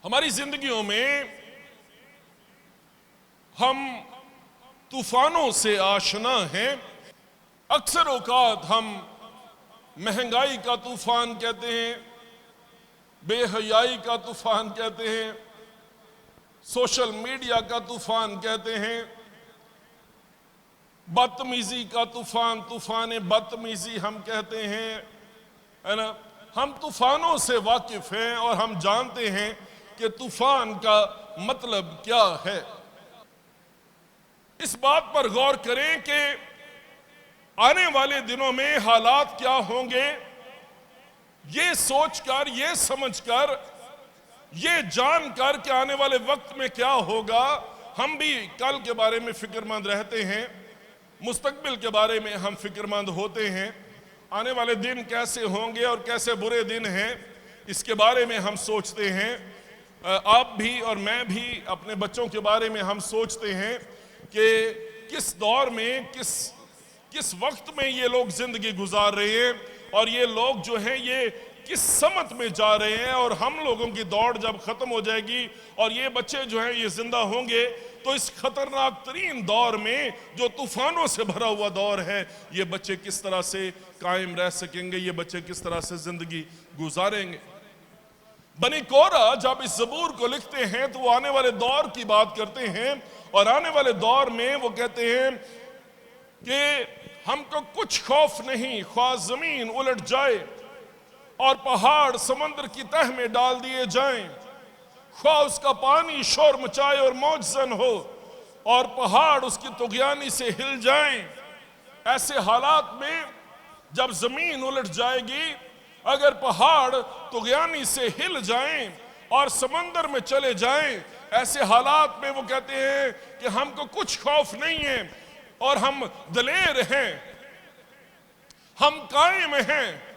हमारी जिंदगियों में हम तूफानों से आशना हैं। अक्सर औकात हम महंगाई का तूफान कहते हैं, बेहयाई का तूफान कहते हैं, सोशल मीडिया का तूफान कहते हैं, बदतमीजी का तूफान, तूफान बदतमीजी हम कहते हैं, है ना। हम तूफानों से वाकिफ हैं और हम जानते हैं कि तूफान का मतलब क्या है। इस बात पर गौर करें कि आने वाले दिनों में हालात क्या होंगे, ये सोचकर, ये समझकर, ये जानकर कि आने वाले वक्त में क्या होगा, हम भी कल के बारे में फिक्रमंद रहते हैं, मुस्तकबिल के बारे में हम फिक्रमंद होते हैं। आने वाले दिन कैसे होंगे और कैसे बुरे दिन हैं, इसके बारे में हम सोचते हैं। आप भी और मैं भी अपने बच्चों के बारे में हम सोचते हैं कि किस दौर में, किस वक्त में ये लोग जिंदगी गुजार रहे हैं और ये लोग जो हैं ये किस समत में जा रहे हैं, और हम लोगों की दौड़ जब खत्म हो जाएगी और ये बच्चे जो हैं ये जिंदा होंगे, तो इस खतरनाक तरीन दौर में जो तूफानों से भरा हुआ दौर है, ये बच्चे किस तरह से कायम रह सकेंगे, ये बच्चे किस तरह से जिंदगी गुजारेंगे। बनी कोरा जब इस ज़बूर को लिखते हैं तो वो आने वाले दौर की बात करते हैं, और आने वाले दौर में वो कहते हैं कि हमको कुछ खौफ नहीं, ख्वाह जमीन उलट जाए और पहाड़ समंदर की तह में डाल दिए जाएं, ख्वाह उसका पानी शोर मचाए और मौजजन हो और पहाड़ उसकी तुगयानी से हिल जाएं। ऐसे हालात में जब जमीन उलट जाएगी, अगर पहाड़ तुगयानी से हिल जाएं और समंदर में चले जाएं, ऐसे हालात में वो कहते हैं कि हमको कुछ खौफ नहीं है और हम दलेर हैं, हम कायम हैं।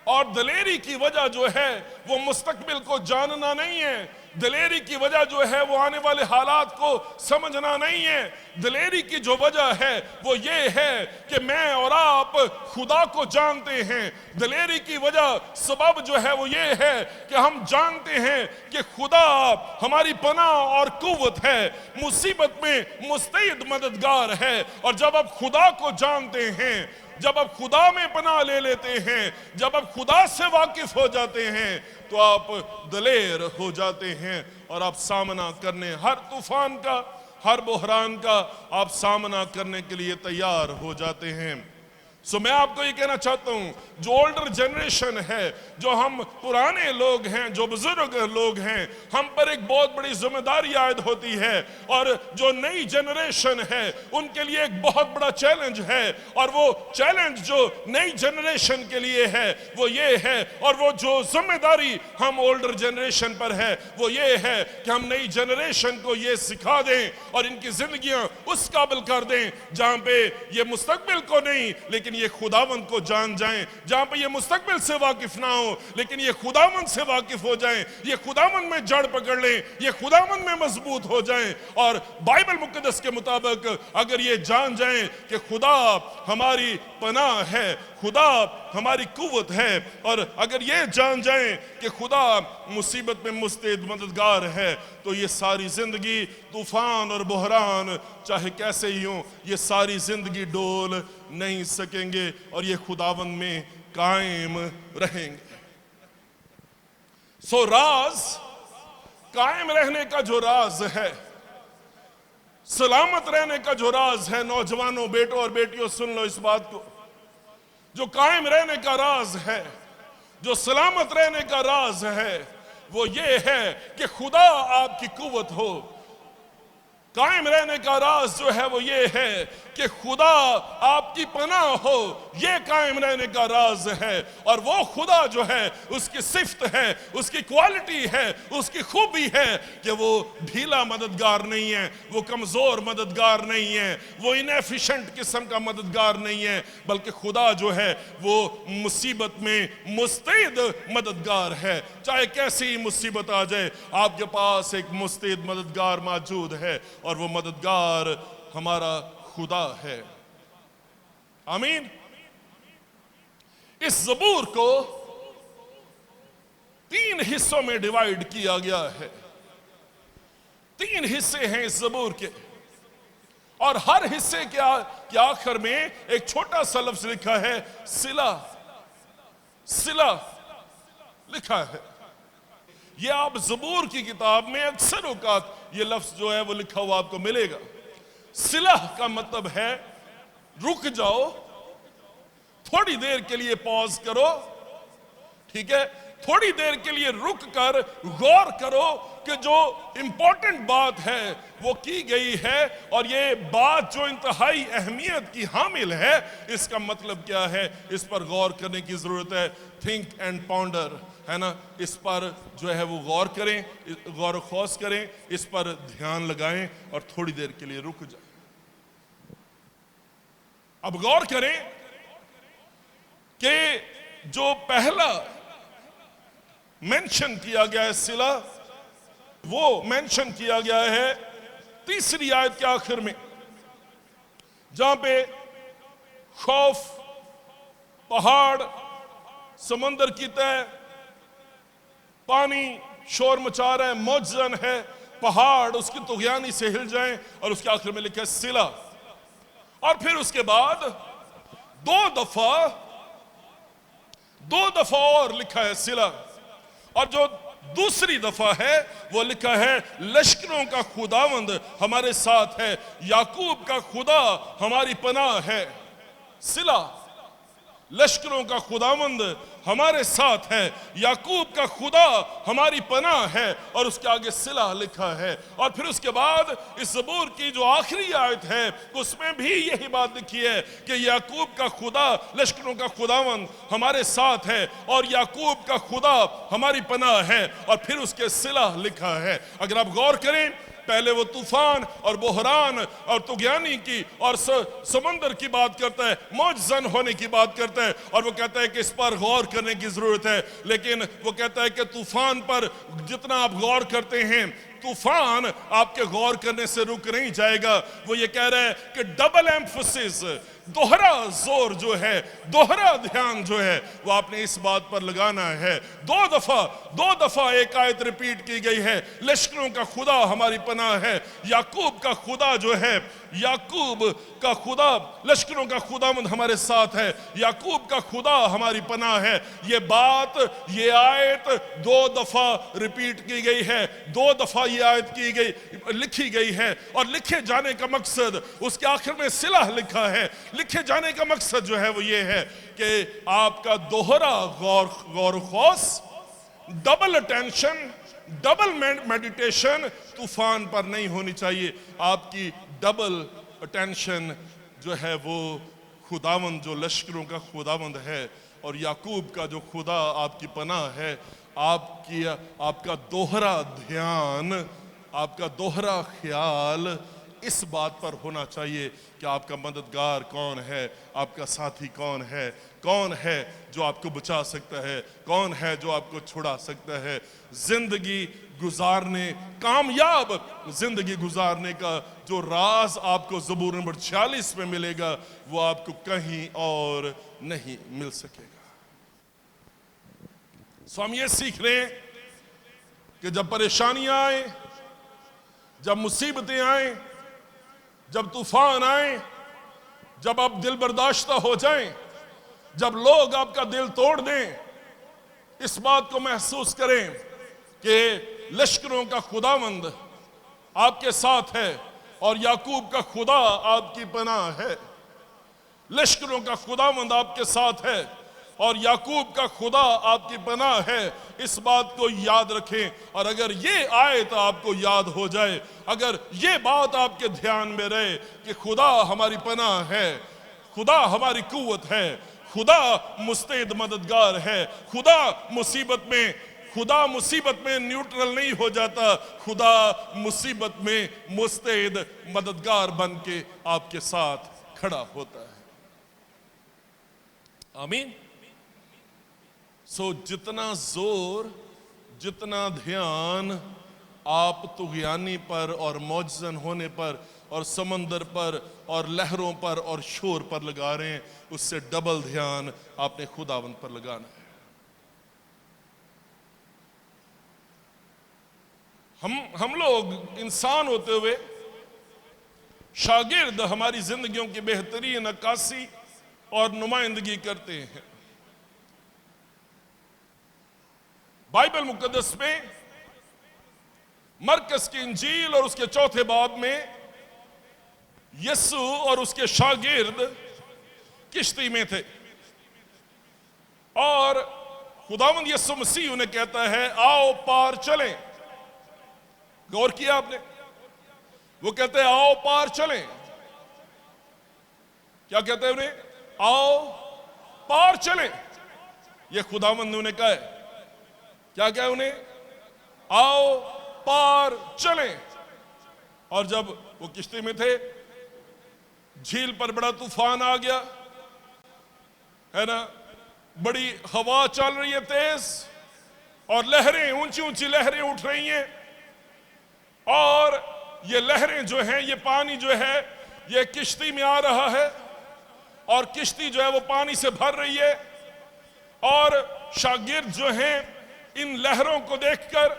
और दलेरी की वजह जो है वो मुस्तकबिल को जानना नहीं है, दलेरी की वजह जो है वो आने वाले हालात को समझना नहीं है। दलेरी की जो वजह है वो ये है कि मैं और आप खुदा को जानते हैं। दलेरी की वजह, सबब जो है वो ये है कि हम जानते हैं कि खुदा हमारी पनाह और कुव्वत है, मुसीबत में मुस्तैद मददगार है। और जब आप खुदा को जानते हैं, जब आप खुदा में पनाह ले लेते हैं, जब आप खुदा से वाकिफ हो जाते हैं, तो आप दलेर हो जाते हैं और आप सामना करने, हर तूफान का, हर बुहरान का आप सामना करने के लिए तैयार हो जाते हैं। सो मैं आपको ये कहना चाहता हूं, जो ओल्डर जनरेशन है, जो हम पुराने लोग हैं, जो बुजुर्ग लोग हैं, हम पर एक बहुत बड़ी जिम्मेदारी आयद होती है। और जो नई जनरेशन है उनके लिए एक बहुत बड़ा चैलेंज है, और वो चैलेंज जो नई जनरेशन के लिए है वो ये है, और वो जो जिम्मेदारी हम ओल्डर जनरेशन पर है वो ये है कि हम नई जनरेशन को ये सिखा दें और इनकी जिंदगियां उस काबिल कर दें जहां पे ये मुस्तकबिल को नहीं लेकिन ये खुदावंद को जान जाएं, जहां पे ये मुस्तकबिल से वाकिफ ना हो लेकिन ये खुदावंद से वाकिफ हो जाएं, ये खुदावंद में जड़ पकड़ लें, ये खुदावंद में मजबूत हो जाएं। और बाइबल मुकद्दस के मुताबिक अगर ये जान जाएं कि खुदा हमारी पनाह है, खुदा हमारी कुव्वत है, और अगर ये जान जाएं कि खुदा मुसीबत में मुस्तैद मददगार है, तो ये सारी जिंदगी तूफान और बुहरान चाहे कैसे ही हो, ये सारी जिंदगी डोल नहीं सकेंगे और ये खुदावंद में कायम रहेंगे। सो राज, कायम रहने का जो राज है, सलामत रहने का जो राज है, नौजवानों, बेटों और बेटियों सुन लो इस बात को, जो कायम रहने का राज है, जो सलामत रहने का राज है, वो ये है कि खुदा आपकी कुव्वत हो। कायम रहने का राज जो है वो ये है कि खुदा आपकी पनाह हो, ये कायम रहने का राज है। और वो खुदा जो है उसकी सिफ्त है, उसकी क्वालिटी है, उसकी खूबी है कि वो ढीला मददगार नहीं है, वो कमजोर मददगार नहीं है, वो इनएफिशिएंट किस्म का मददगार नहीं है, बल्कि खुदा जो है वो मुसीबत में मुस्तैद मददगार है। चाहे कैसी ही मुसीबत आ जाए, आपके पास एक मुस्तैद मददगार मौजूद है, और वो मददगार हमारा खुदा है। आमीन। इस ज़बूर को तीन हिस्सों में डिवाइड किया गया है। तीन हिस्से हैं इस ज़बूर के, और हर हिस्से के आखिर में एक छोटा सा लफ्ज लिखा है, सिला। सिला लिखा है। ये आप ज़बूर की किताब में अक्सर औकात ये लफ्ज जो है वो लिखा हुआ आपको मिलेगा। सिला का मतलब है रुक जाओ, थोड़ी देर के लिए पॉज करो, ठीक है, थोड़ी देर के लिए रुक कर गौर करो कि जो इंपॉर्टेंट बात है वो की गई है, और ये बात जो इंतहाई अहमियत की हामिल है, इसका मतलब क्या है, इस पर गौर करने की जरूरत है। थिंक एंड पॉन्डर, है ना, इस पर जो है वो गौर करें, गौर खौस करें, इस पर ध्यान लगाएं और थोड़ी देर के लिए रुक जाएं। अब गौर करें कि जो पहला मेंशन किया गया है सिला, वो मेंशन किया गया है तीसरी आयत के आखिर में, जहां पे खौफ, पहाड़, समंदर की तह, पानी शोर मचा रहा है, मौजन है, पहाड़ उसकी तुगयानी से हिल जाएं, और उसके आखिर में लिखा है सिला। और फिर उसके बाद दो दफा और लिखा है सिला, और जो दूसरी दफा है वो लिखा है लश्करों का खुदावंद हमारे साथ है, याकूब का खुदा हमारी पनाह है। सिला, लश्करों का खुदावंद हमारे साथ है, याकूब का खुदा हमारी पनाह है, और उसके आगे सिला लिखा है। और फिर उसके बाद इस ज़बूर की जो आखिरी आयत है उसमें भी यही बात लिखी है कि याकूब का खुदा, लश्करों का खुदावंद हमारे साथ है, और याकूब का खुदा हमारी पनाह है, और फिर उसके सिला लिखा है। अगर आप गौर करें, पहले वो तूफान और बहरान और तुगयानी की और समंदर की बात करता है, मौजन होने की बात करता है, और वो कहता है कि इस पर गौर करने की जरूरत है। लेकिन वो कहता है कि तूफान पर जितना आप गौर करते हैं, तूफान आपके गौर करने से रुक नहीं जाएगा। वो ये कह रहा है कि डबल एम्फोसिस, दोहरा जोर जो है, दोहरा ध्यान जो है, वो आपने इस बात पर लगाना है। दो दफा एक आयत रिपीट की गई है, लश्करों का खुदा हमारी पनाह है, याकूब का खुदा जो है, याकूब का खुदा, लश्करों का खुदावंद हमारे साथ है, याकूब का खुदा हमारी पनाह है। ये बात, ये आयत दो दफा रिपीट की गई है, दो दफा ये आयत की गई, लिखी गई है, और लिखे जाने का मकसद, उसके आखिर में सिला लिखा है, लिखे जाने का मकसद जो है वो ये है कि आपका दोहरा गौर खौस, डबल अटेंशन, डबल मेडिटेशन तूफान पर नहीं होनी चाहिए। आपकी डबल अटेंशन जो है वो खुदावंद, जो लश्करों का खुदावंद है, और याकूब का जो खुदा आपकी पनाह है, आपका दोहरा ध्यान, आपका दोहरा ख्याल इस बात पर होना चाहिए कि आपका मददगार कौन है, आपका साथी कौन है जो आपको बचा सकता है, कौन है जो आपको छुड़ा सकता है। जिंदगी गुजारने, कामयाब जिंदगी गुजारने का जो राज आपको ज़बूर नंबर 46 में मिलेगा, वो आपको कहीं और नहीं मिल सकेगा। सो हम ये सीख रहे हैं कि जब परेशानियां आए, जब मुसीबतें आए, जब तूफान आए, जब आप दिल बर्दाश्ता हो जाएं, जब लोग आपका दिल तोड़ दें, इस बात को महसूस करें कि लश्करों का खुदावंद आपके साथ है, और याकूब का खुदा आपकी पनाह है। लश्करों का खुदावंद आपके साथ है, और याकूब का खुदा आपकी पनाह है। इस बात को याद रखें, और अगर ये आयत आपको याद हो जाए, अगर ये बात आपके ध्यान में रहे कि खुदा हमारी पनाह है, खुदा हमारी कुव्वत है, खुदा मुस्तैद मददगार है, खुदा मुसीबत में न्यूट्रल नहीं हो जाता, खुदा मुसीबत में मुस्तैद मददगार बन के आपके साथ खड़ा होता है। आमीन। सो जितना जोर, जितना ध्यान आप तुगयानी पर और मौजन होने पर और समंदर पर और लहरों पर और शोर पर लगा रहे हैं, उससे डबल ध्यान आपने खुदावंद पर लगाना है। हम लोग इंसान होते हुए शागिर्द हमारी जिंदगियों की बेहतरीन अक्कासी और नुमाइंदगी करते हैं। बाइबल मुकद्दस में मरकस की इंजील और उसके चौथे बाब में यीशु और उसके शागिर्द किश्ती में थे और खुदावंद यीशु मसीह उन्हें कहता है आओ पार चलें। गौर किया आपने? वो कहते हैं आओ पार चलें। क्या कहते हैं उन्हें? आओ पार चलें। ये खुदावंद ने उन्हें कहा है। क्या कहा उन्हें? आओ पार चलें। और जब वो किश्ती में थे, झील पर बड़ा तूफान आ गया, है ना, बड़ी हवा चल रही है तेज और लहरें, ऊंची ऊंची लहरें उठ रही हैं और ये लहरें जो हैं, ये पानी जो है ये किश्ती में आ रहा है और किश्ती जो है वो पानी से भर रही है और शागिर्द जो हैं इन लहरों को देखकर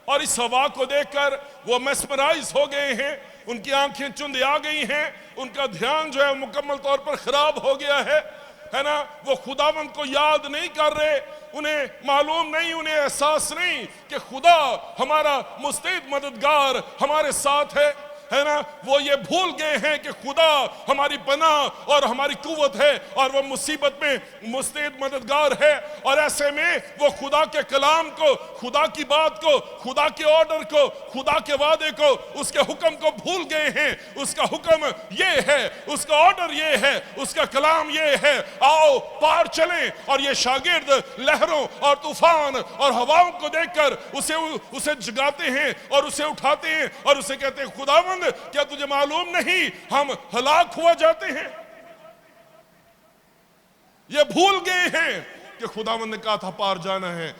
और इस हवा को देखकर वो मेस्मराइज हो गए हैं। उनकी आंखें चुंद आ गई हैं, उनका ध्यान जो है मुकम्मल तौर पर खराब हो गया है ना। वो खुदावंद को याद नहीं कर रहे, उन्हें मालूम नहीं, उन्हें एहसास नहीं कि खुदा हमारा मुस्तैद मददगार हमारे साथ है ना। वो ये भूल गए हैं कि खुदा हमारी पनाह और हमारी कुव्वत है और वो मुसीबत में मुस्तैद मददगार है। और ऐसे में वो खुदा के कलाम को, खुदा की बात को, खुदा के ऑर्डर को, खुदा के वादे को, उसके हुक्म को भूल गए हैं। उसका हुक्म ये है, उसका ऑर्डर ये है, उसका कलाम ये है, आओ पार चलें। और ये शागिर्द लहरों और तूफान और हवाओं को देखकर उसे जगाते हैं और उसे उठाते हैं और उसे कहते हैं खुदावंद क्या तुझे मालूम नहीं हम हलाक हुआ जाते हैं। ये भूल गए हैं कि खुदावंद ने कहा था पार जाना है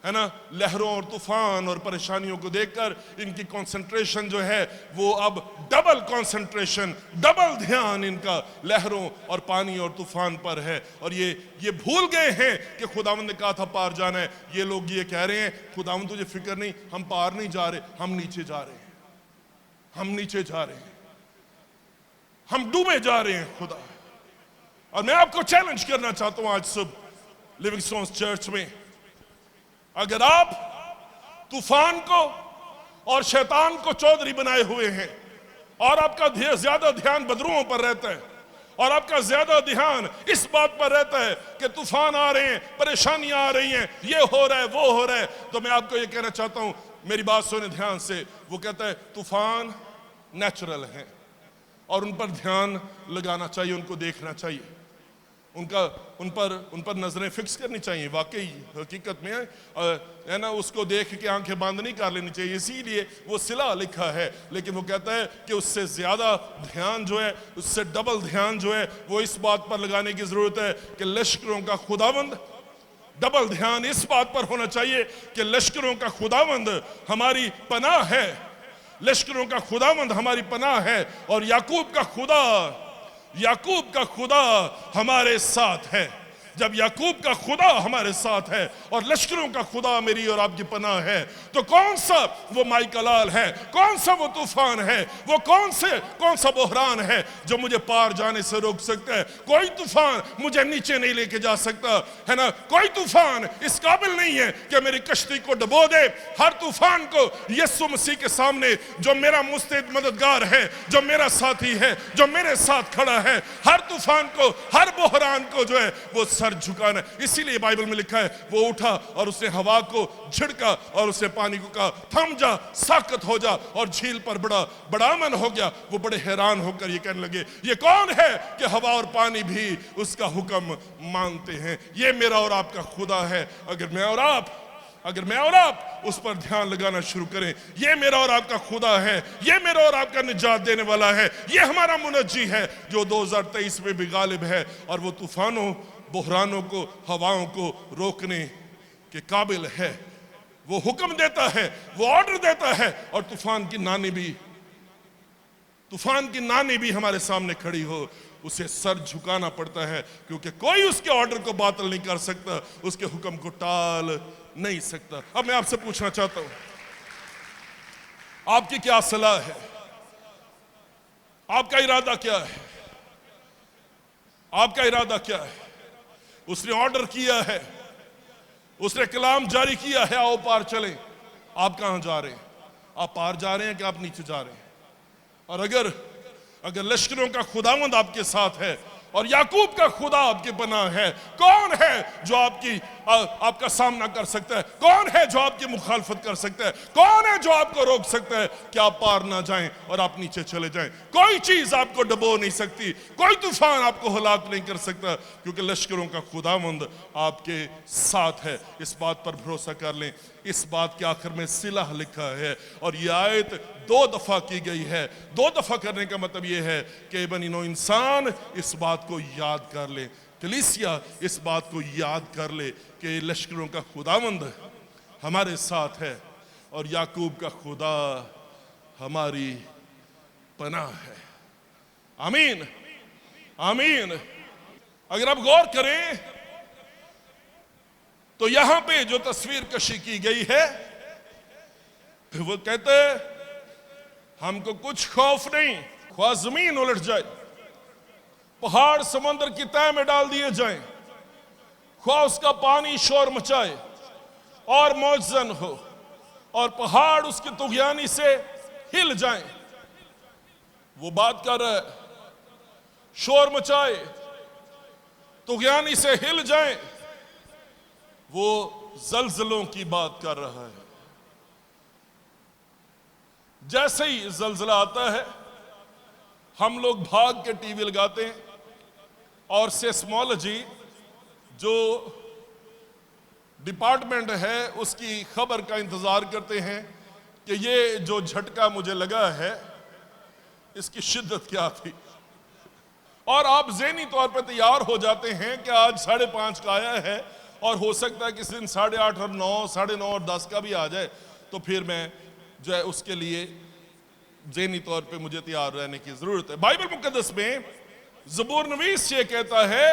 ना। लहरों और तूफान और परेशानियों को देखकर इनकी कंसंट्रेशन जो है वो अब डबल कंसंट्रेशन, डबल ध्यान इनका लहरों और पानी और तूफान पर है। और ये भूल गए हैं कि खुदावंद ने कहा था पार जाना है। ये लोग ये कह रहे हैं खुदावंद तुझे फिक्र नहीं, हम पार नहीं जा रहे, हम नीचे जा रहे हैं, हम नीचे जा रहे हैं, हम डूबे जा रहे हैं खुदा। और मैं आपको चैलेंज करना चाहता हूं आज सुबह लिविंग स्टोन्स चर्च में, अगर आप तूफान को और शैतान को चौधरी बनाए हुए हैं और आपका ज्यादा ध्यान बदरुओं पर रहता है और आपका ज्यादा ध्यान इस बात पर रहता है कि तूफान आ रहे हैं, परेशानियां आ रही हैं, ये हो रहा है, वो हो रहा है, तो मैं आपको ये कहना चाहता हूं, मेरी बात सुने ध्यान से। वो कहता है तूफान नेचुरल है और उन पर ध्यान लगाना चाहिए, उनको देखना चाहिए, उन पर नजरें फिक्स करनी चाहिए। वाकई हकीकत में है ना, उसको देख के आंखें बंद नहीं कर लेनी चाहिए, इसीलिए वो सिला लिखा है। लेकिन वो कहता है कि उससे ज्यादा ध्यान जो है, उससे डबल ध्यान जो है वो इस बात पर लगाने की जरूरत है कि लश्करों का खुदावंद, डबल ध्यान इस बात पर होना चाहिए कि लश्करों का खुदावंद हमारी पनाह है, लश्करों का खुदावंद हमारी पनाह है और याकूब का खुदा हमारे साथ है। जब याकूब का खुदा हमारे साथ है और लश्करों का खुदा मेरी और आपकी पनाह है, तो कौन सा वो माइकलाल है, कौन सा वो तूफान है, वो कौन सा बहरान है जो मुझे पार जाने से रोक सकता है। कोई तूफान मुझे नीचे नहीं लेके जा सकता, है ना। कोई तूफान इस काबिल नहीं है कि मेरी कश्ती को डुबो दे। हर तूफान को यीशु मसीह के सामने, जो मेरा मुस्तैद मददगार है, जो मेरा साथी है, जो मेरे साथ खड़ा है, हर तूफान को, हर बहरान को जो है वो सर झुकाना। इसीलिए बाइबल में लिखा है वो उठा और उसने हवा को झिड़का और उसने पानी को कहा थम जा, साकत हो जा, और झील पर बड़ा अमन हो गया। वो बड़े हैरान होकर ये कहने लगे ये कौन है कि हवा और पानी भी उसका हुक्म मानते हैं। ये मेरा और आपका खुदा है। अगर मैं और आप उस पर ध्यान लगाना शुरू करें, ये मेरा और आपका खुदा है, ये मेरा और आपका निजात देने वाला है, ये हमारा मुनज्जी है जो 2023 में भी गालिब है और वो तूफानों, बहरानों को, हवाओं को रोकने के काबिल है। वो हुक्म देता है, वो ऑर्डर देता है और तूफान की नानी भी हमारे सामने खड़ी हो, उसे सर झुकाना पड़ता है, क्योंकि कोई उसके ऑर्डर को बातिल नहीं कर सकता, उसके हुक्म को टाल नहीं सकता। अब मैं आपसे पूछना चाहता हूं, आपकी क्या सलाह है? आपका इरादा क्या है? आपका इरादा क्या है? उसने ऑर्डर किया है, उसने कलाम जारी किया है, आओ पार चलें। आप कहां जा रहे हैं? आप पार जा रहे हैं कि आप नीचे जा रहे हैं? और अगर लश्करों का खुदावंद आपके साथ है और याकूब का खुदा आपके पनाह है, कौन है जो आपका सामना कर सकता है? कौन है जो आपकी मुखालफत कर सकता है? कौन है जो आपको रोक सकता है कि आप पार ना जाएं और आप नीचे चले जाएं? कोई चीज आपको डबो नहीं सकती, कोई तूफान आपको हलाक नहीं कर सकता, क्योंकि लश्करों का खुदावंद आपके साथ है। इस बात पर भरोसा कर लें। इस बात के आखिर में सिलाह लिखा है, और यह आयत 2 दफा की गई है। 2 दफा करने का मतलब यह है कि बनी नो इंसान इस बात को याद कर ले, कलीसिया इस बात को याद कर ले कि लश्करों का खुदावंद हमारे साथ है और याकूब का खुदा हमारी पनाह है। आमीन, आमीन। अगर आप गौर करें तो यहां पे जो तस्वीर कशी की गई है, वो कहते हैं हमको कुछ खौफ नहीं, ख्वाह जमीन उलट जाए, पहाड़ समंदर की तह में डाल दिए जाएं, ख्वाह उसका पानी शोर मचाए और मौजन हो, और पहाड़ उसकी तुगयानी से हिल जाएं। वो बात कर रहा है, शोर मचाए, तुगयानी से हिल जाएं। वो जलजलों की बात कर रहा है। जैसे ही जलजला आता है, हम लोग भाग के टीवी लगाते हैं और सेस्मोलॉजी जो डिपार्टमेंट है उसकी खबर का इंतजार करते हैं कि ये जो झटका मुझे लगा है इसकी शिद्दत क्या थी, और आप ज़हनी तौर पर तैयार हो जाते हैं कि आज 5:30 का आया है और हो सकता है किसी दिन 8:30 और 9, 9:30 और 10 का भी आ जाए, तो फिर मैं जो है उसके लिए ज़हनी तौर पे मुझे तैयार रहने की जरूरत है। बाइबल मुकद्दस में ज़बूर नवीस ये कहता है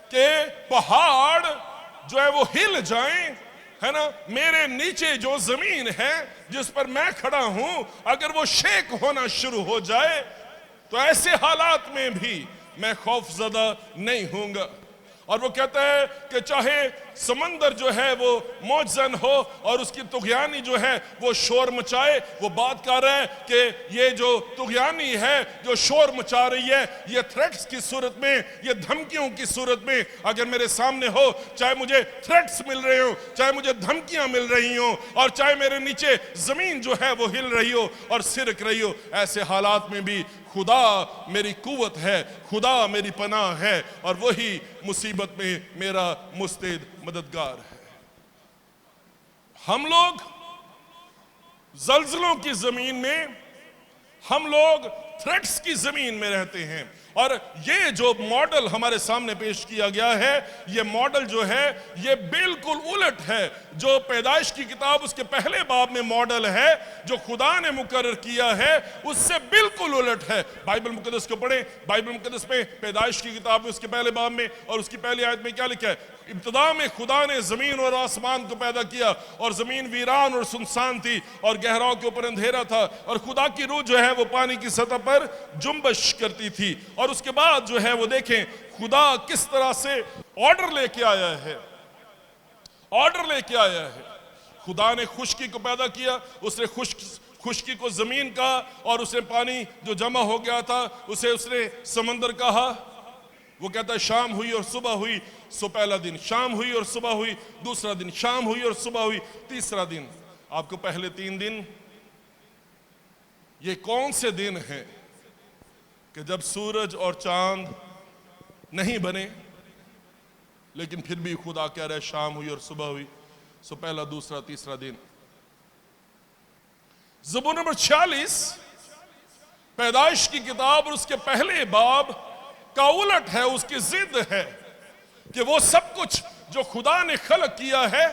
कि पहाड़ जो है वो हिल जाएं, है ना, मेरे नीचे जो जमीन है जिस पर मैं खड़ा हूं, अगर वो शेक होना शुरू हो जाए तो ऐसे हालात में भी मैं खौफजदा नहीं हूंगा। और वो कहता है कि चाहे समंदर जो है वो मौजन हो और उसकी तुगयानी जो है वो शोर मचाए। वो बात कर रहा है कि ये जो तुगयानी है जो शोर मचा रही है, ये थ्रेट्स की सूरत में, ये धमकियों की सूरत में अगर मेरे सामने हो, चाहे मुझे थ्रेट्स मिल रहे हो, चाहे मुझे धमकियां मिल रही हो, और चाहे मेरे नीचे जमीन जो है वो हिल रही हो और सिरक रही हो, ऐसे हालात में भी खुदा मेरी कुव्वत है, खुदा मेरी पनाह है, और वही मुसीबत में मेरा मुस्तैद मददगार है। हम लोग जल्जलों की जमीन में, हम लोग थ्रेट्स की जमीन में रहते हैं, और ये जो मॉडल हमारे सामने पेश किया गया है, ये मॉडल जो है ये बिल्कुल उलट है जो पैदाइश की किताब उसके पहले बाब में मॉडल है, जो खुदा ने मुकर्रर किया है उससे बिल्कुल उलट है। बाइबल मुकद्दस को पढ़ें, बाइबल मुकद्दस में पैदाइश की किताब में उसके पहले बाब में और उसकी पहली आयत में क्या लिखा है? इब्तिदा में खुदा ने जमीन और आसमान को पैदा किया, और जमीन वीरान और सुनसान थी और गहराओं के ऊपर अंधेरा था, और खुदा की रूह जो है वो पानी की सतह पर जुम्बश करती थी। और उसके बाद जो है वो देखें खुदा किस तरह से ऑर्डर लेके आया है, ऑर्डर लेके आया है। खुदा ने खुश्की को पैदा किया, उसने खुश्की को जमीन का, और उसने पानी जो जमा हो गया था उसे उसने समंदर कहा। वो कहता है शाम हुई और सुबह हुई, सो पहला दिन, शाम हुई और सुबह हुई दूसरा दिन, शाम हुई और सुबह हुई तीसरा दिन। आपको पहले 3 दिन, ये कौन से दिन हैं कि जब सूरज और चांद नहीं बने, लेकिन फिर भी खुदा कह रहा है शाम हुई और सुबह हुई, सो पहला दूसरा तीसरा दिन। ज़बूर नंबर 46 पैदाइश की किताब और उसके पहले बाब का उलट है, उसकी जिद है कि वो सब कुछ जो खुदा ने खलक किया है,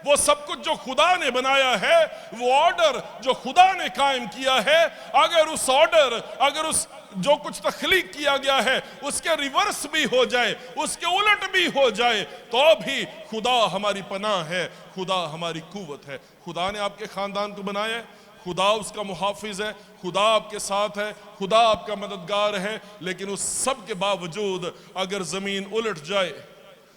वो सब कुछ जो खुदा ने बनाया है, वो ऑर्डर जो खुदा ने कायम किया है, अगर उस ऑर्डर, अगर उस जो कुछ तख्लीक किया गया है उसके रिवर्स भी हो जाए, उसके उलट भी हो जाए, तो भी खुदा हमारी पनाह है, खुदा हमारी कुव्वत है। खुदा ने आपके खानदान को बनाया है, खुदा उसका मुहाफिज है, खुदा आपके साथ है, खुदा आपका मददगार है। लेकिन उस सब के बावजूद अगर जमीन उलट जाए,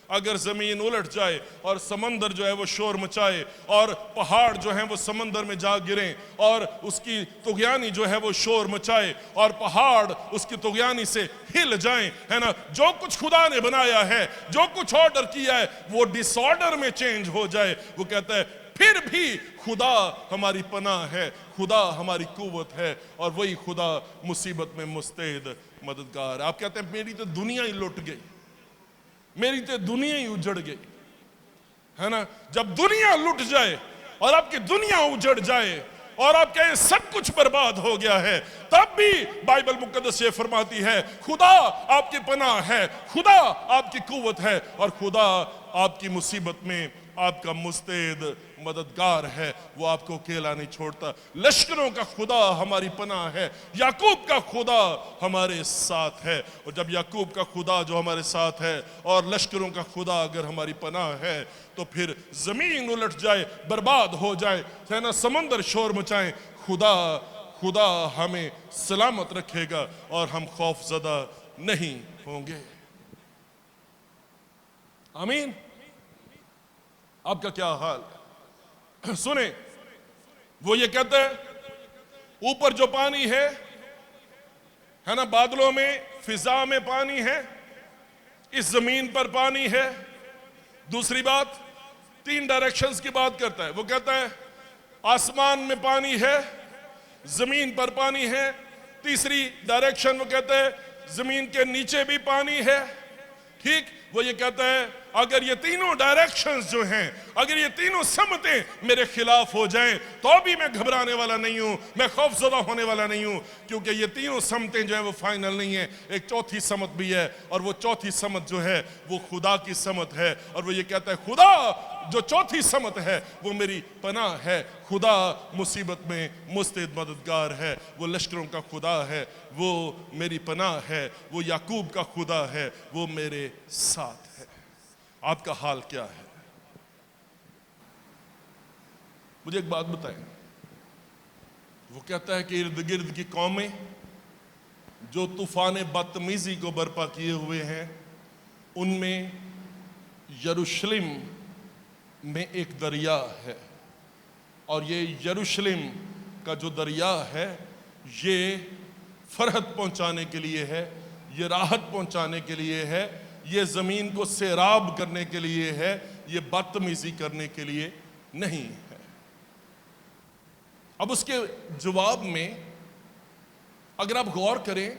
अगर जमीन उलट जाए और समंदर जो है वो शोर मचाए और पहाड़ जो है वो समंदर में जा गिरे और उसकी तुगयानी जो है वो शोर मचाए और पहाड़ उसकी तुगयानी से हिल जाएं, है ना, जो कुछ खुदा ने बनाया है, जो कुछ ऑर्डर किया है, वो डिसऑर्डर में चेंज हो जाए, वो कहता है फिर भी खुदा हमारी पनाह है, खुदा हमारी कुव्वत है और वही खुदा मुसीबत में मुस्तैद मददगार। आप कहते हैं मेरी तो दुनिया ही लुट गई, मेरी तो दुनिया ही उजड़ गई, है ना। जब दुनिया लुट जाए और आपकी दुनिया उजड़ जाए और आप कहें सब कुछ बर्बाद हो गया है, तब भी बाइबल मुकद्दस ये फरमाती है खुदा आपकी पनाह है, खुदा आपकी कुव्वत है और खुदा आपकी मुसीबत में आपका मुस्तैद मददगार है। वो आपको अकेला नहीं छोड़ता। लश्करों का खुदा हमारी पनाह है, याकूब का खुदा हमारे साथ है। और जब याकूब का खुदा जो हमारे साथ है और लश्करों का खुदा अगर हमारी पनाह है, तो फिर जमीन उलट जाए, बर्बाद हो जाए, है ना, समंदर शोर मचाए, खुदा हमें सलामत रखेगा और हम खौफजदा नहीं होंगे। आमीन। आपका क्या हाल है? सुने, वो ये कहता है ऊपर जो पानी है ना, बादलों में, फिजा में पानी है, इस जमीन पर पानी है। दूसरी बात, 3 डायरेक्शंस की बात करता है। वो कहता है आसमान में पानी है, जमीन पर पानी है। तीसरी डायरेक्शन वो कहता है जमीन के नीचे भी पानी है। ठीक, वो ये कहता है अगर ये तीनों डायरेक्शंस जो हैं, अगर ये तीनों समतें मेरे खिलाफ हो जाएं, तो भी मैं घबराने वाला नहीं हूं, मैं खौफजदा होने वाला नहीं हूं, क्योंकि ये तीनों समतें जो है वो फाइनल नहीं है। एक चौथी समत भी है और वो चौथी समत जो है वो खुदा की समत है। और वो ये कहता है खुदा जो चौथी समत है वो मेरी पनाह है, खुदा मुसीबत में मुस्तैद मददगार है, वो लश्करों का खुदा है, वो मेरी पनाह है, वो याकूब का खुदा है, वो मेरे साथ है। आपका हाल क्या है? मुझे एक बात बताएं। वो कहता है कि इर्द गिर्द की कौमें जो तूफान बदतमीजी को बर्पा किए हुए हैं, उनमें यरूशलेम में एक दरिया है और ये यरूशलेम का जो दरिया है ये फरहत पहुंचाने के लिए है, ये राहत पहुंचाने के लिए है, ये जमीन को सैराब करने के लिए है, ये बदतमीजी करने के लिए नहीं है। अब उसके जवाब में अगर आप गौर करें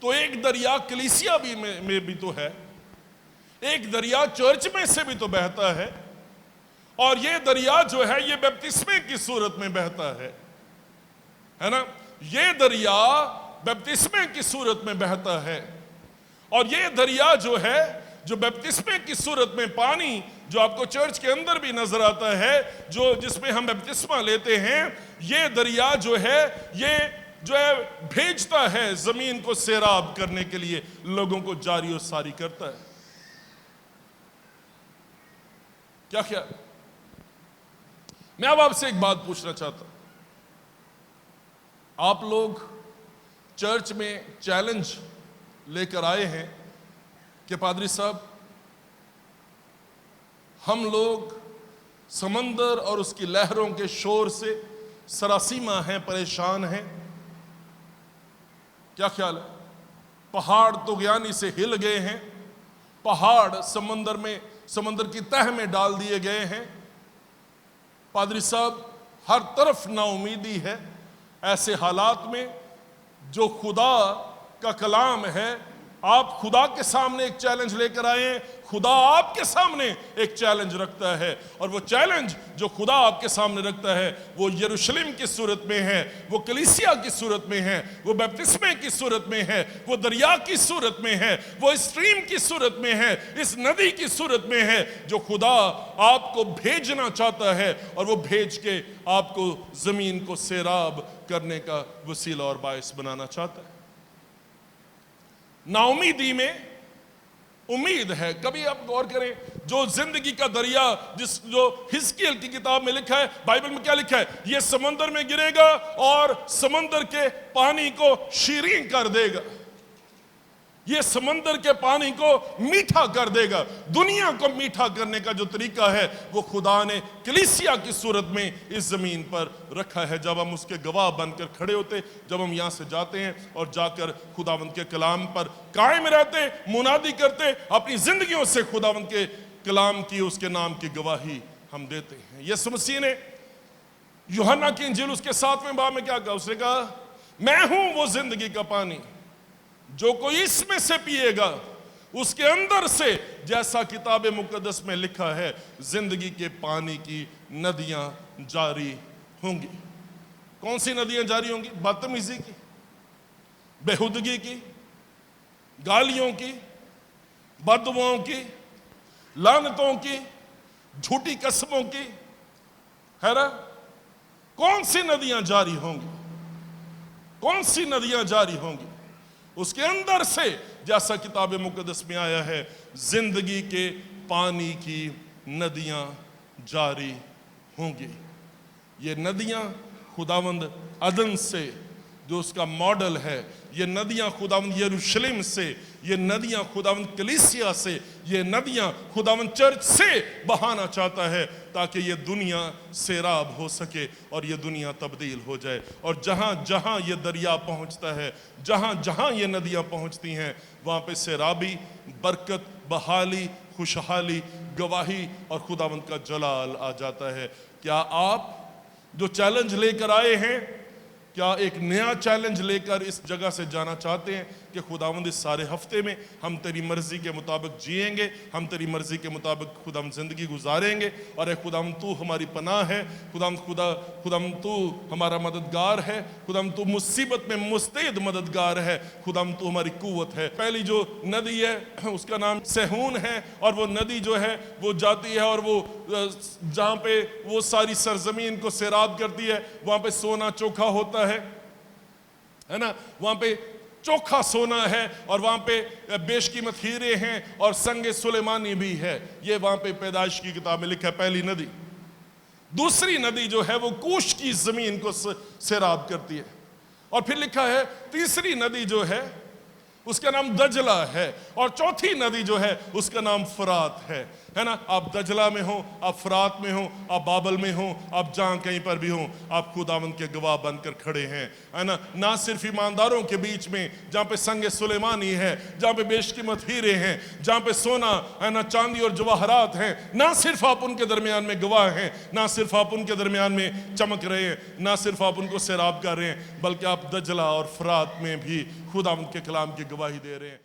तो एक दरिया कलीसिया भी में भी तो है, एक दरिया चर्च में से भी तो बहता है और ये दरिया जो है ये बपतिस्मे की सूरत में बहता है ना। ये दरिया बपतिस्मे की सूरत में बहता है और ये दरिया जो है, जो बपतिस्मे की सूरत में पानी जो आपको चर्च के अंदर भी नजर आता है, जो जिसमें हम बपतिस्मा लेते हैं, ये दरिया जो है ये जो है भेजता है जमीन को सैराब करने के लिए, लोगों को जारी और सारी करता है। क्या क्या मैं अब आपसे एक बात पूछना चाहता हूं। आप लोग चर्च में चैलेंज लेकर आए हैं कि पादरी साहब हम लोग समंदर और उसकी लहरों के शोर से सरासीमा हैं, परेशान हैं। क्या ख्याल है? पहाड़ तुगयानी से हिल गए हैं, पहाड़ समंदर की तह में डाल दिए गए हैं। पादरी साहब हर तरफ नाउमीदी है। ऐसे हालात में जो खुदा का कलाम है, आप खुदा के सामने एक चैलेंज लेकर आए, खुदा आपके सामने एक चैलेंज रखता है और वो चैलेंज जो खुदा आपके सामने रखता है वो यरूशलेम की सूरत में है, वो कलीसिया की सूरत में है, वो बपतिस्मे की सूरत में है, वो दरिया की सूरत में है, वो स्ट्रीम की सूरत में है, इस नदी की सूरत में है, जो खुदा आपको भेजना चाहता है और वो भेज के आपको जमीन को सैराब करने का वसीला और बायस बनाना चाहता है। नाउमीदी में उम्मीद है। कभी आप गौर करें, जो जिंदगी का दरिया, जो हिजकिय्याल की किताब में लिखा है, बाइबल में क्या लिखा है, ये समंदर में गिरेगा और समंदर के पानी को शीरीन कर देगा, ये समंदर के पानी को मीठा कर देगा। दुनिया को मीठा करने का जो तरीका है वो खुदा ने कलीसिया की सूरत में इस जमीन पर रखा है। जब हम उसके गवाह बनकर खड़े होते, जब हम यहां से जाते हैं और जाकर खुदावंद के कलाम पर कायम रहते, मुनादी करते, अपनी जिंदगियों से खुदावंद के कलाम की, उसके नाम की गवाही हम देते हैं। यीशु मसीह ने यूहन्ना की इंजील उसके 7वें बाब में क्या कहा, उसने कहा मैं हूं वो जिंदगी का पानी, जो कोई इसमें से पिएगा उसके अंदर से, जैसा किताब मुकद्दस में लिखा है, जिंदगी के पानी की नदियां जारी होंगी। कौन सी नदियां जारी होंगी? बदतमीजी की, बेहुदगी की, गालियों की, बददुआओं की, लानतों की, झूठी कसमों की, है ना? कौन सी नदियां जारी होंगी? कौन सी नदियां जारी होंगी? उसके अंदर से, जैसा किताब मुकद्दस में आया है, जिंदगी के पानी की नदियां जारी होंगी। ये नदियां खुदावंद अदन से, जो उसका मॉडल है, ये नदियां खुदावंद यरूशलेम से, ये नदियां खुदावंद कलीसिया से, ये नदियां खुदावंद चर्च से बहाना चाहता है, ताकि ये दुनिया सैराब हो सके और ये दुनिया तब्दील हो जाए। और जहां जहां ये दरिया पहुंचता है, जहां जहां ये नदियां पहुंचती हैं, वहां पे सैराबी, बरकत, बहाली, खुशहाली, गवाही और खुदावंद का जलाल आ जाता है। क्या आप जो चैलेंज लेकर आए हैं, क्या एक नया चैलेंज लेकर इस जगह से जाना चाहते हैं कि खुदावंद इस सारे हफ्ते में हम तेरी मर्जी के मुताबिक जिएंगे, हम तेरी मर्जी के मुताबिक खुदावंद जिंदगी गुजारेंगे, और खुदावंद तू हमारी पनाह है, खुदावंद तू हमारा मददगार है, खुदावंद तू मुसीबत में मुस्तैद मददगार है, खुदावंद तू हमारी कुव्वत है। पहली जो नदी है उसका नाम सहून है, और वो नदी जो है वो जाती है और वो जहाँ पे वो सारी सरजमीन को सैराब करती है, वहां पे सोना चोखा होता है ना, वहां पे चोखा सोना है, और वहां पे बेशकीमत हीरे हैं और संगे सुलेमानी भी है। ये वहां पे पैदाइश की किताब में लिखा है, पहली नदी। दूसरी नदी जो है वो कूश की जमीन को सैराब करती है। और फिर लिखा है तीसरी नदी जो है उसका नाम दजला है, और चौथी नदी जो है उसका नाम फरात है ना। आप दजला में हो, आप फरात में हो, आप बाबल में हो, आप जहां कहीं पर भी हो, आप खुदावंद के गवाह बनकर खड़े हैं, है ना। ना सिर्फ ईमानदारों के बीच में जहां पे संगे सुलेमानी है, जहां पे बेशकीमत हीरे हैं, जहां पे सोना है ना, चांदी और जवाहरात हैं, ना सिर्फ आप उनके दरमियान में गवाह हैं, ना सिर्फ आप उनके दरमियान में चमक रहे हैं, ना सिर्फ आप उनको सैराब कर रहे हैं, बल्कि आप दजला और फरात में भी खुदावंद के कलाम की गवाही दे रहे हैं।